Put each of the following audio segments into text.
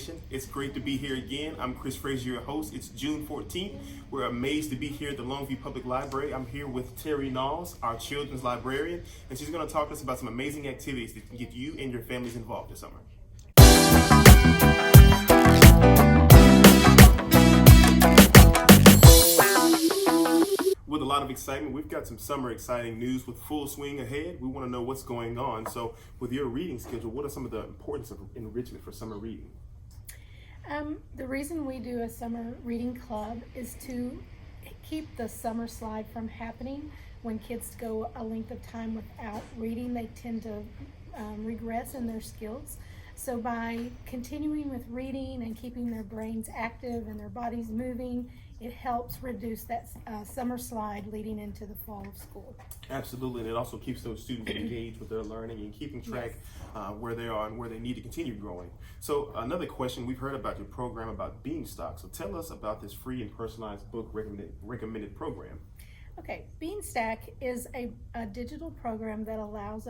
Nation. It's great to be here again. I'm Chris Frazier, your host. It's June 14th. We're amazed to be here at the Longview Public Library. I'm here with Terry Knowles, our children's librarian, and she's going to talk to us about some amazing activities that can get you and your families involved this summer. With a lot of excitement, we've got some summer exciting news with full swing ahead. We want to know what's going on. So with your reading schedule, what are some of the importance of enrichment for summer reading? The reason we do a summer reading club is to keep the summer slide from happening. When kids go a length of time without reading, they tend to regress in their skills. So by continuing with reading and keeping their brains active and their bodies moving, it helps reduce that summer slide leading into the fall of school. Absolutely, and it also keeps those students engaged with their learning and keeping track where they are and where they need to continue growing. So another question, we've heard about your program about Beanstalk. So tell us about this free and personalized book recommended program. Okay, Beanstalk is a digital program that allows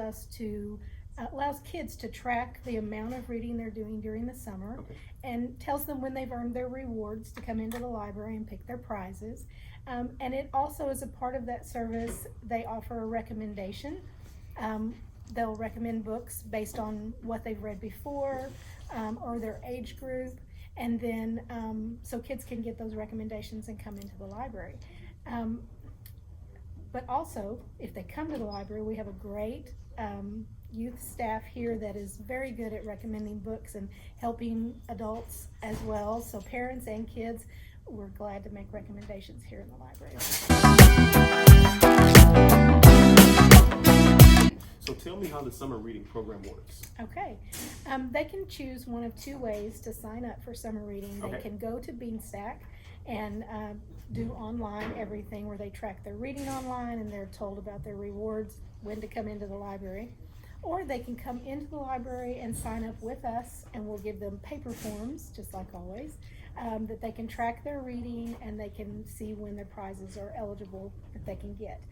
kids to track the amount of reading they're doing during the summer, and tells them when they've earned their rewards to come into the library and pick their prizes. And it also, as a part of that service, they offer a recommendation. They'll recommend books based on what they've read before or their age group, and then so kids can get those recommendations and come into the library. But also, if they come to the library, we have a great youth staff here that is very good at recommending books and helping adults as well. So parents and kids, we're glad to make recommendations here in the library. So tell me how the summer reading program works. Okay, they can choose one of two ways to sign up for summer reading. They can go to Beanstalk and do online everything where they track their reading online and they're told about their rewards, when to come into the library. Or they can come into the library and sign up with us, and we'll give them paper forms, just like always, that they can track their reading and they can see when their prizes are eligible that they can get.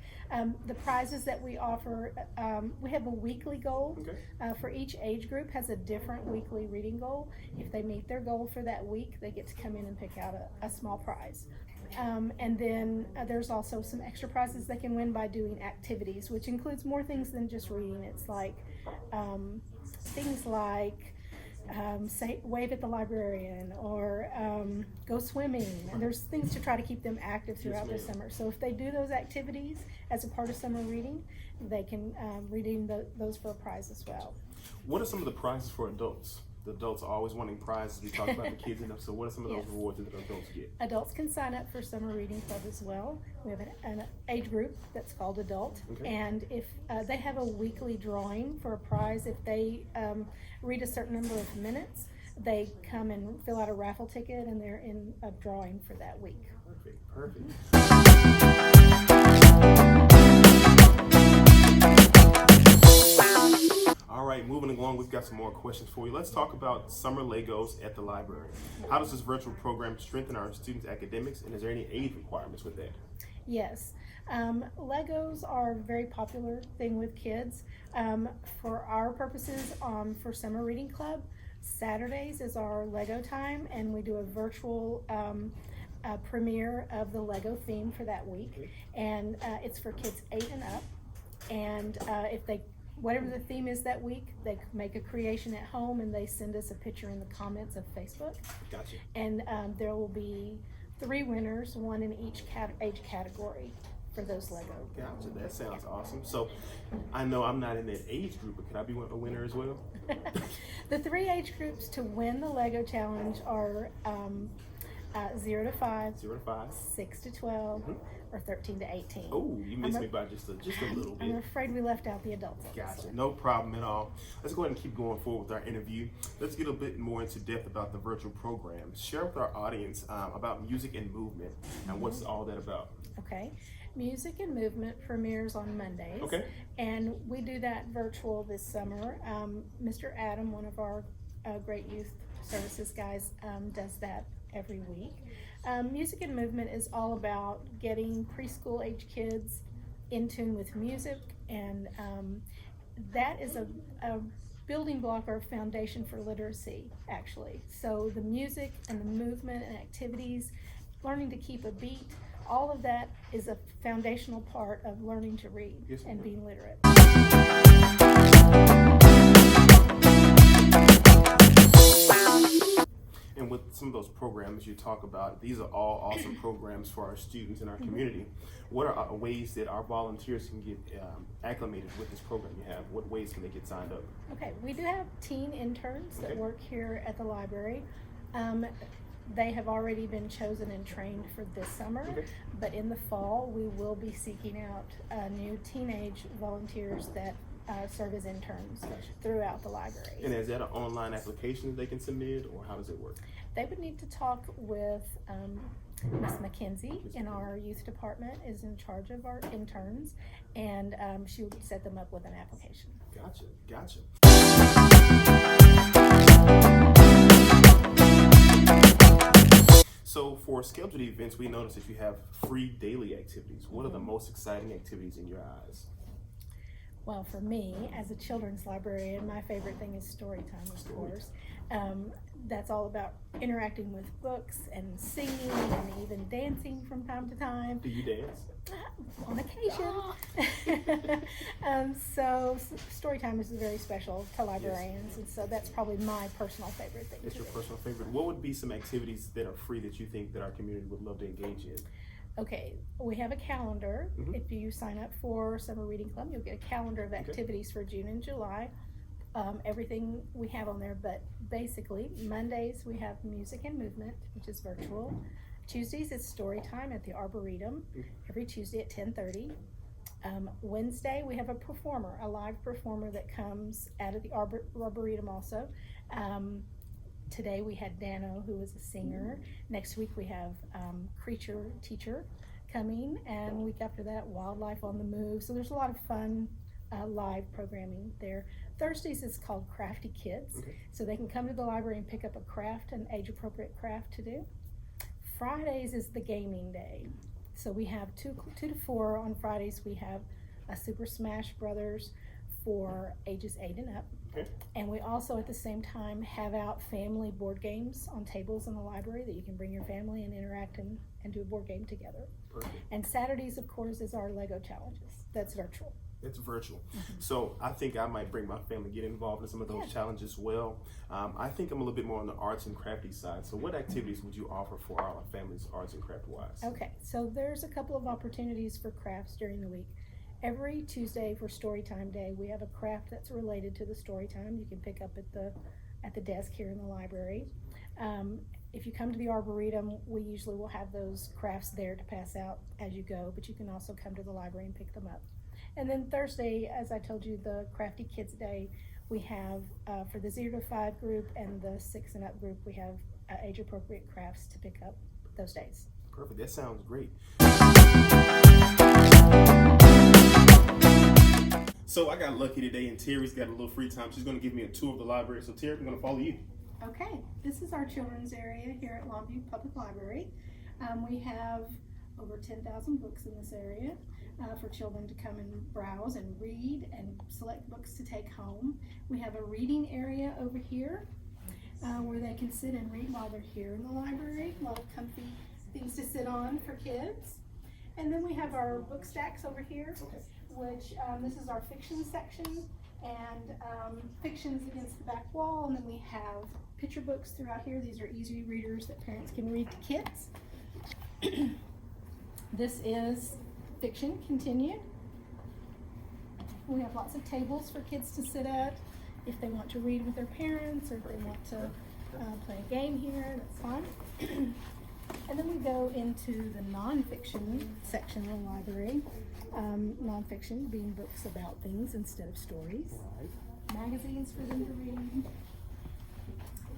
The prizes that we offer, we have a weekly goal. For each age group has a different weekly reading goal. If they meet their goal for that week, they get to come in and pick out a small prize. And then there's also some extra prizes they can win by doing activities, which includes more things than just reading. It's like things like say wave at the librarian or go swimming. And there's things to try to keep them active throughout the summer. So if they do those activities as a part of summer reading, they can redeem those for a prize as well. What are some of the prizes for adults? The adults are always wanting prizes. We talk about the kids enough. So what are some of those rewards that adults get? Adults can sign up for summer reading club as well. We have an age group that's called adult, and if they have a weekly drawing for a prize, if they read a certain number of minutes, they come and fill out a raffle ticket, and they're in a drawing for that week. Perfect. All right, moving along, we've got some more questions for you. Let's talk about summer Legos at the library. How does this virtual program strengthen our students' academics, and is there any age requirements with that? Yes, Legos are a very popular thing with kids. For our purposes, for Summer Reading Club, Saturdays is our Lego time, and we do a virtual premiere of the Lego theme for that week. And it's for kids 8 and up. And if they whatever the theme is that week, they make a creation at home and they send us a picture in the comments of Facebook. Gotcha. And there will be 3 winners, 1 in each age category for those Lego. Gotcha, that sounds awesome. So I know I'm not in that age group, but could I be a winner as well? The 3 age groups to win the Lego challenge are 0 to 5, 6 to 12, or 13 to 18. Oh, you missed me by just a little bit. I'm afraid we left out the adults. Gotcha, no problem at all. Let's go ahead and keep going forward with our interview. Let's get a bit more into depth about the virtual program. Share with our audience about music and movement and what's all that about. Okay. Music and Movement premieres on Mondays. Okay. And we do that virtual this summer. Mr. Adam, one of our great youth services guys, does that every week. Music and Movement is all about getting preschool age kids in tune with music, and that is a building block or foundation for literacy, actually. So the music and the movement and activities, learning to keep a beat, all of that is a foundational part of learning to read and being literate. And with some of those programs you talk about, these are all awesome programs for our students in our community. What are ways that our volunteers can get acclimated with this program you have? What ways can they get signed up? Okay, we do have teen interns that work here at the library. They have already been chosen and trained for this summer, but in the fall we will be seeking out new teenage volunteers that serve as interns throughout the library. And is that an online application that they can submit, or how does it work? They would need to talk with Miss McKenzie in our youth department, is in charge of our interns, and she would set them up with an application. Gotcha. So for scheduled events, we noticed that you have free daily activities. What are the most exciting activities in your eyes? Well, for me, as a children's librarian, my favorite thing is story time, of course. That's all about interacting with books and singing and even dancing from time to time. Do you dance? On occasion. So story time is very special to librarians, and so that's probably my personal favorite thing. That's your personal favorite. What would be some activities that are free that you think that our community would love to engage in? Okay, we have a calendar. If you sign up for Summer Reading Club, you'll get a calendar of activities for June and July. Everything we have on there, but basically Mondays we have music and movement, which is virtual. Tuesdays it's story time at the Arboretum, every Tuesday at 10:30. Wednesday we have a live performer that comes out of the Arboretum also. Today we had Dano, who is a singer. Next week we have Creature Teacher coming, and the week after that, Wildlife on the Move. So there's a lot of fun live programming there. Thursdays is called Crafty Kids, so they can come to the library and pick up a craft, an age-appropriate craft to do. Fridays is the gaming day, so we have 2 to 4 on Fridays. We have a Super Smash Brothers for ages 8 and up. And we also at the same time have out family board games on tables in the library that you can bring your family and interact and do a board game together. And Saturdays, of course, is our Lego challenges. That's virtual. It's virtual. So I think I might bring my family, get involved in some of those challenges as well. I think I'm a little bit more on the arts and crafty side. So what activities would you offer for our families, arts and craft wise? Okay, so there's a couple of opportunities for crafts during the week. Every Tuesday for Storytime Day, we have a craft that's related to the Storytime. You can pick up at the desk here in the library. If you come to the Arboretum, we usually will have those crafts there to pass out as you go, but you can also come to the library and pick them up. And then Thursday, as I told you, the Crafty Kids Day, we have for the 0 to 5 group and the 6 and up group, we have age-appropriate crafts to pick up those days. Perfect. That sounds great. So I got lucky today, and Terry's got a little free time. She's going to give me a tour of the library. So Terry, I'm going to follow you. Okay, this is our children's area here at Longview Public Library. We have over 10,000 books in this area for children to come and browse and read and select books to take home. We have a reading area over here where they can sit and read while they're here in the library. A lot of comfy things to sit on for kids. And then we have our book stacks over here, which this is our fiction section, and fiction's against the back wall, and then we have picture books throughout here. These are easy readers that parents can read to kids. This is fiction continued. We have lots of tables for kids to sit at if they want to read with their parents, or if they want to play a game here, that's fine. And then we go into the nonfiction section of the library. Nonfiction being books about things instead of stories. Magazines for them to read.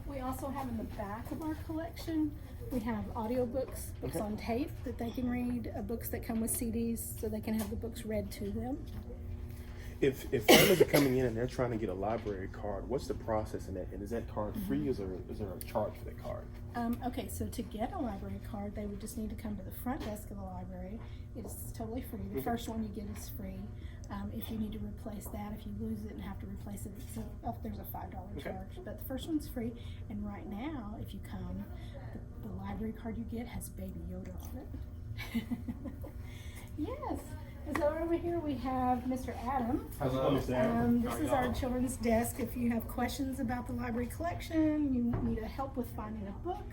We also have in the back of our collection, we have audiobooks, books on tape that they can read, books that come with CDs so they can have the books read to them. If families are coming in and they're trying to get a library card, what's the process in that? And is that card free? Is there a charge for that card? Okay, so to get a library card, they would just need to come to the front desk of the library. It's totally free. The first one you get is free. If you need to replace that, if you lose it and have to replace it, there's a $5 charge. But the first one's free. And right now, if you come, the library card you get has Baby Yoda on it. Yes. And so over here we have Mr. Adam. Hello, Mr. Adam. This is our children's desk. If you have questions about the library collection, you need help with finding a book,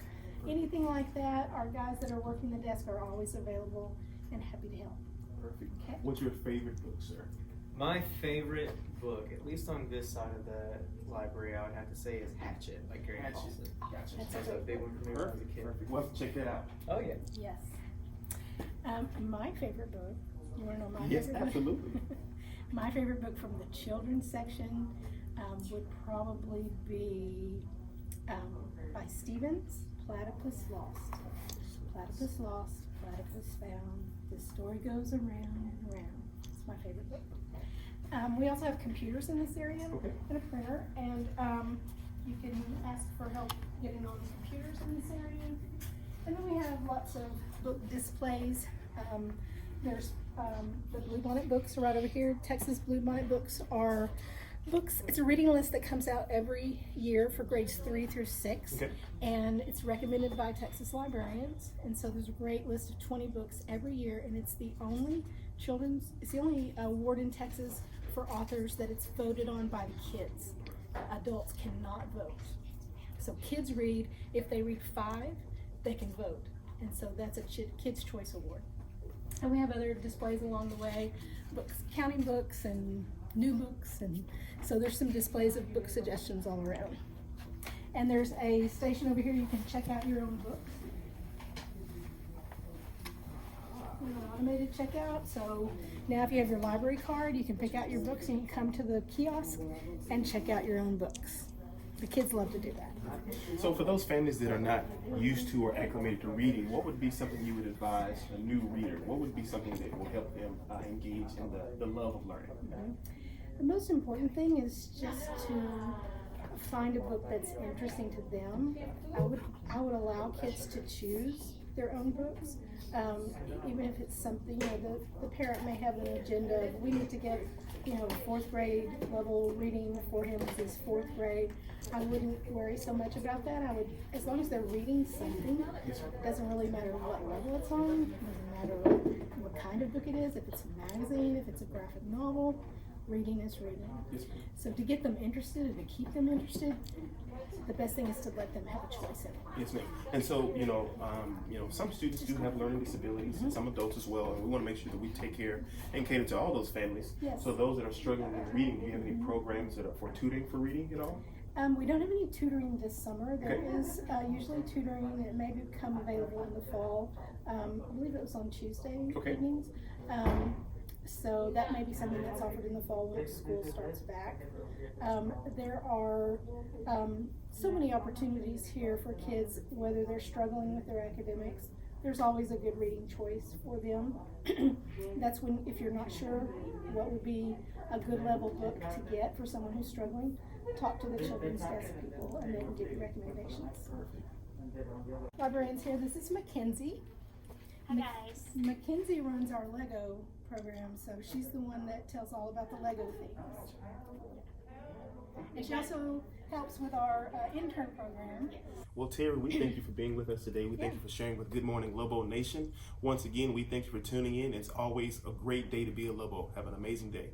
anything like that, our guys that are working the desk are always available and happy to help. Perfect. Okay. What's your favorite book, sir? My favorite book, at least on this side of the library, I would have to say is Hatchet by Gary Paulson. Gotcha. That's That was a big one for me when I was a kid. Perfect. We'll have to check that out. Oh yeah. Yes. My favorite book, you want to know my Yes, favorite book? absolutely. My favorite book from the children's section would probably be by Stevens, Platypus Lost. Platypus Lost, Platypus Found. This story goes around and around. It's my favorite book. We also have computers in this area and a printer, and you can ask for help getting on the computers in this area. And then we have lots of book displays. There's the Bluebonnet books right over here. Texas Bluebonnet books are books. It's a reading list that comes out every year for grades 3 through 6, and it's recommended by Texas librarians. And so there's a great list of 20 books every year, and it's the only award in Texas for authors that it's voted on by the kids. Adults cannot vote. So kids read. If they read 5, they can vote, and so that's a Kids' Choice Award. And we have other displays along the way, books, counting books and new books, and so there's some displays of book suggestions all around. And there's a station over here you can check out your own books. An automated checkout, so now if you have your library card, you can pick out your books and you can come to the kiosk and check out your own books. The kids love to do that. So for those families that are not used to or acclimated to reading, what would be something you would advise a new reader? What would be something that will help them engage in the love of learning? The most important thing is just to find a book that's interesting to them. I would allow kids to choose their own books, even if it's something, the parent may have an agenda. We need to get 4th grade level reading for him with his 4th grade. I wouldn't worry so much about that. I would, as long as they're reading something, doesn't really matter what level it's on, doesn't matter what kind of book it is, if it's a magazine, if it's a graphic novel, reading is reading. So to get them interested and to keep them interested, the best thing is to let them have a choice in it. Yes, ma'am. And so, some students do have learning disabilities, and some adults as well, and we want to make sure that we take care and cater to all those families. Yes. So those that are struggling with reading, do you have any programs that are for tutoring for reading at all? We don't have any tutoring this summer. There is usually tutoring that may become available in the fall. I believe it was on Tuesday evenings. So that may be something that's offered in the fall when school starts back. There are so many opportunities here for kids, whether they're struggling with their academics. There's always a good reading choice for them. That's when, if you're not sure what would be a good level book to get for someone who's struggling, talk to the children's desk people and they can give you recommendations. Librarians here, this is Mackenzie. Hi guys. Mackenzie runs our Lego program, so she's the one that tells all about the Lego themes. And she also helps with our intern program. Well, Terry, we thank you for being with us today. We thank you for sharing with Good Morning Lobo Nation. Once again, we thank you for tuning in. It's always a great day to be a Lobo. Have an amazing day.